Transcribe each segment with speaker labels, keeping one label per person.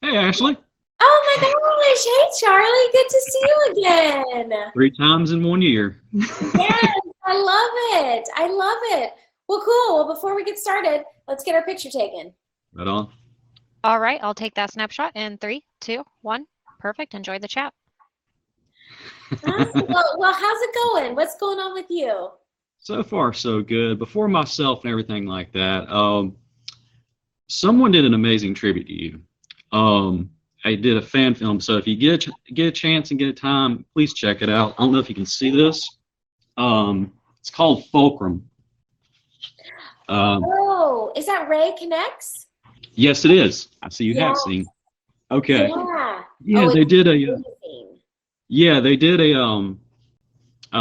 Speaker 1: Hey, Ashley.
Speaker 2: Oh my gosh. Hey, Charlie. Good to see you again.
Speaker 1: 3 times in 1 year.
Speaker 2: Yes, I love it. I love it. Well, cool. Well, before we get started, let's get our picture taken.
Speaker 1: Right on.
Speaker 3: All right, I'll take that snapshot in 3, 2, 1. Perfect. Enjoy the chat.
Speaker 2: Awesome. Well, how's it going? What's going on with you?
Speaker 1: So far, so good. Before myself and everything like that, someone did an amazing tribute to you. I did a fan film, so if you get a chance and get a time, please check it out. I don't know if you can see this. It's called Fulcrum.
Speaker 2: Oh, is that Ray Connects?
Speaker 1: Yes, it is. I see you have
Speaker 2: Yes.
Speaker 1: seen. Okay.
Speaker 2: Yeah.
Speaker 1: Yeah,
Speaker 2: Oh,
Speaker 1: they
Speaker 2: it's
Speaker 1: did a.
Speaker 2: amazing.
Speaker 1: Yeah, they did a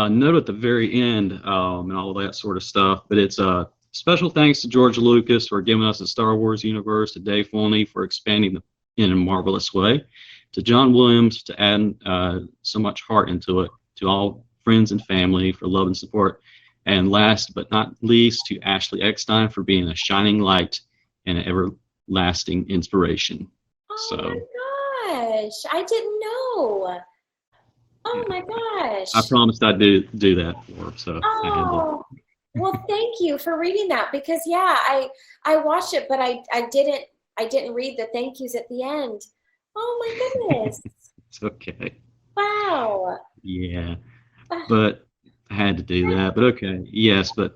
Speaker 1: note at the very end, and all that sort of stuff. But it's special thanks to George Lucas for giving us the Star Wars universe, to Dave Filoni for expanding in a marvelous way, to John Williams to add so much heart into it, to all friends and family for love and support, and last but not least to Ashley Eckstein for being a shining light and an everlasting inspiration.
Speaker 2: Oh
Speaker 1: So
Speaker 2: my gosh. I didn't know. Oh my gosh.
Speaker 1: I promised I'd do that for her, so I had to.
Speaker 2: Oh, well, thank you for reading that because yeah, I watched it, but I didn't read the thank yous at the end. Oh my goodness.
Speaker 1: It's okay.
Speaker 2: Wow.
Speaker 1: Yeah, but I had to do that. But okay, yes. But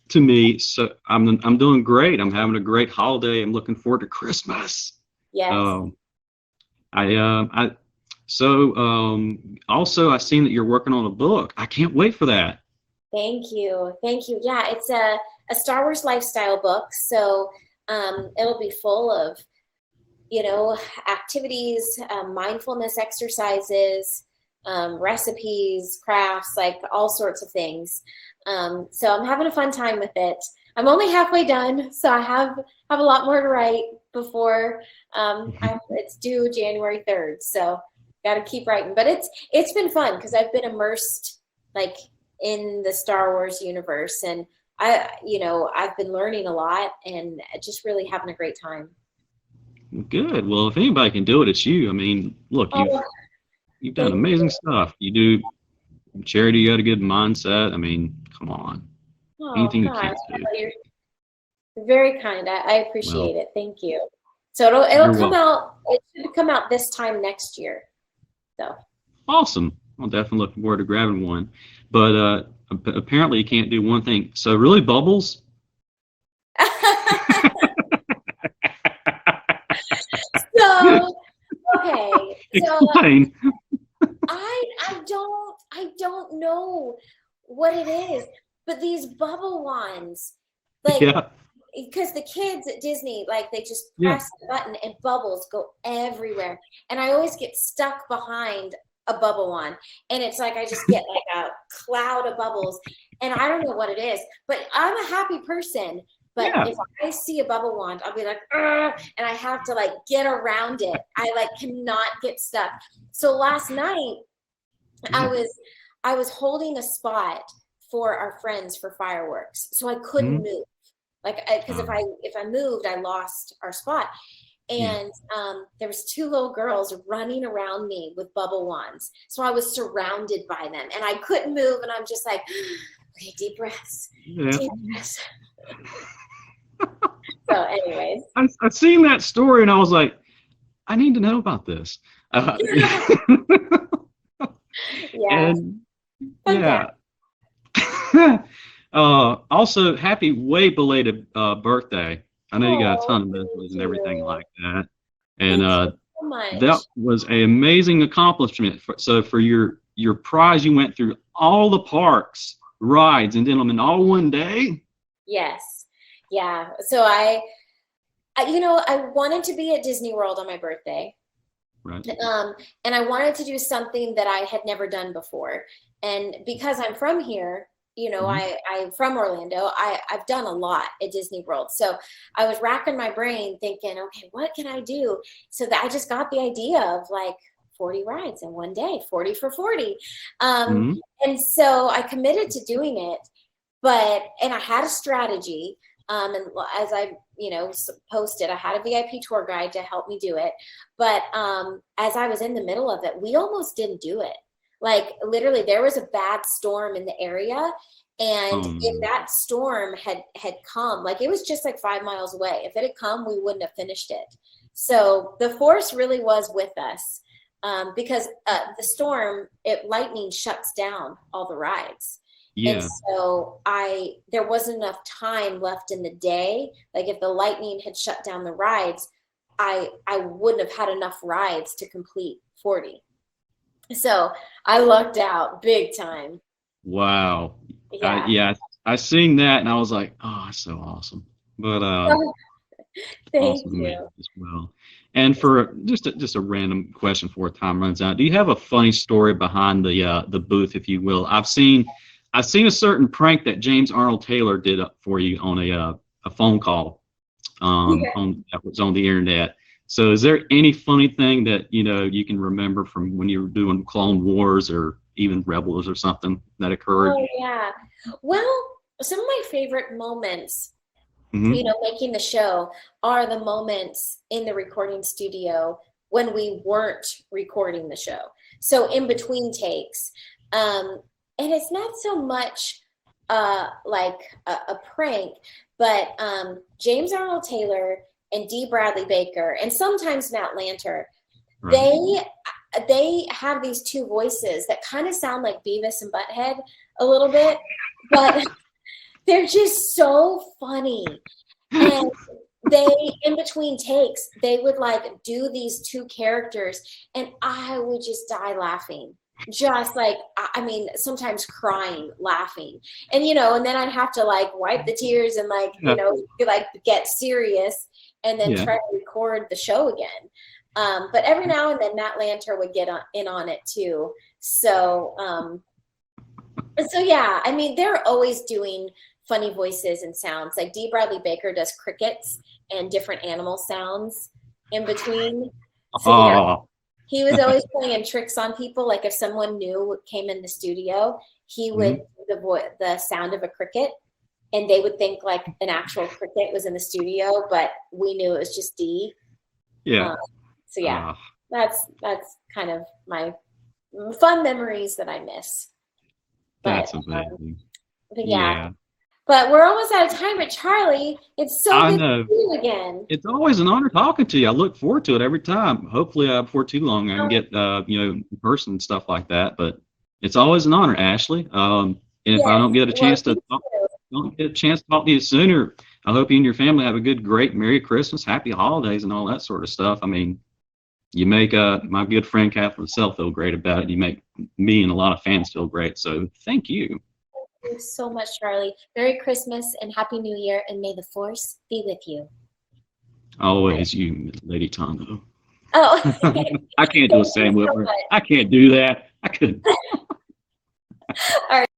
Speaker 1: to me, so I'm doing great. I'm having a great holiday. I'm looking forward to Christmas.
Speaker 2: Yes.
Speaker 1: Also I seen that you're working on a book. I can't wait for that.
Speaker 2: Thank you. Thank you. Yeah, it's a Star Wars lifestyle book. So it'll be full of, activities, mindfulness exercises, recipes, crafts, like all sorts of things. So I'm having a fun time with it. I'm only halfway done, so I have a lot more to write before it's due January 3rd. So got to keep writing. But it's been fun because I've been immersed like in the Star Wars universe, and I've been learning a lot and just really having a great time.
Speaker 1: Good. Well, if anybody can do it, it's you. I mean, look, you've done amazing stuff. You do charity. You got a good mindset. I mean, come on. Anything you can't do.
Speaker 2: You're very kind. I appreciate it. Thank you. So it'll come out. It should come out this time next year. So
Speaker 1: awesome. I'm definitely looking forward to grabbing one. But apparently you can't do one thing. So really, Bubbles?
Speaker 2: So okay.
Speaker 1: Explain.
Speaker 2: I don't know what it is, but these bubble wands, like, because the kids at Disney, like, they just press the button and bubbles go everywhere, and I always get stuck behind a bubble wand, and it's like I just get like a cloud of bubbles, and I don't know what it is, but I'm a happy person. But if I see a bubble wand, I'll be like, and I have to like get around it. I like cannot get stuck. So last night, I was holding a spot for our friends for fireworks, so I couldn't move. Like, because if I moved, I lost our spot. And there was 2 little girls running around me with bubble wands, so I was surrounded by them, and I couldn't move. And I'm just like, okay, deep breaths, deep breaths. So, anyways,
Speaker 1: I've seen that story, and I was like, I need to know about this. Also, happy way belated birthday. I know you got a ton of messages and everything like that. And that was an amazing accomplishment. So for your prize, you went through all the parks, rides, and did them in all one day?
Speaker 2: Yes. Yeah. So I wanted to be at Disney World on my birthday.
Speaker 1: Right.
Speaker 2: And I wanted to do something that I had never done before. And because I'm from here, I'm from Orlando, I've done a lot at Disney World. So I was racking my brain thinking, okay, what can I do? So that I just got the idea of like 40 rides in one day, 40 for 40. And so I committed to doing it, and I had a strategy, And as I, posted, I had a VIP tour guide to help me do it. But as I was in the middle of it, we almost didn't do it. Like literally there was a bad storm in the area. And if that storm had come, like it was just like 5 miles away. If it had come, we wouldn't have finished it. So the force really was with us because the storm, lightning shuts down all the rides.
Speaker 1: Yeah.
Speaker 2: And so there wasn't enough time left in the day. Like if the lightning had shut down the rides, I wouldn't have had enough rides to complete 40. So I lucked out big time.
Speaker 1: Wow.
Speaker 2: Yeah.
Speaker 1: I seen that and I was like, oh, that's so awesome. But
Speaker 2: Thank
Speaker 1: awesome
Speaker 2: you.
Speaker 1: as well. And for just a random question before time runs out, do you have a funny story behind the booth, if you will? I've seen a certain prank that James Arnold Taylor did up for you on a phone call that was on the internet. So is there any funny thing that you can remember from when you were doing Clone Wars or even Rebels or something that occurred?
Speaker 2: Oh yeah. Well, some of my favorite moments,
Speaker 1: Mm-hmm.
Speaker 2: making the show are the moments in the recording studio when we weren't recording the show. So in between takes. And it's not so much like a prank, but James Arnold Taylor and D. Bradley Baker, and sometimes Matt Lanter,
Speaker 1: Right.
Speaker 2: they have these two voices that kind of sound like Beavis and Butthead a little bit, but they're just so funny. And in between takes, they would like do these two characters and I would just die laughing. Just like, I mean, sometimes crying, laughing. And, and then I'd have to like wipe the tears and like, like get serious and then try to record the show again. But every now and then Matt Lanter would get in on it too. So yeah, I mean, they're always doing funny voices and sounds. Like D. Bradley Baker does crickets and different animal sounds in between. So he was always playing tricks on people. Like if someone new came in the studio, he would do the sound of a cricket, and they would think like an actual cricket was in the studio, but we knew it was just D.
Speaker 1: Yeah.
Speaker 2: So yeah, that's kind of my fun memories that I miss.
Speaker 1: That's amazing.
Speaker 2: But yeah. But we're almost out of time. But Charlie, it's so good to see you again.
Speaker 1: It's always an honor talking to you. I look forward to it every time. Hopefully, before too long, I can get in person and stuff like that. But it's always an honor, Ashley. And if I don't get a chance to talk to you sooner, I hope you and your family have a great Merry Christmas, Happy Holidays, and all that sort of stuff. I mean, you make my good friend Catherine herself feel great about it. You make me and a lot of fans feel great. So thank you.
Speaker 2: Thank you so much, Charlie. Merry Christmas and Happy New Year, and may the force be with you.
Speaker 1: Always, you, Lady Tongo.
Speaker 2: Oh.
Speaker 1: I can't do a Sam Whitmer. I can't do that. I couldn't.
Speaker 2: All right.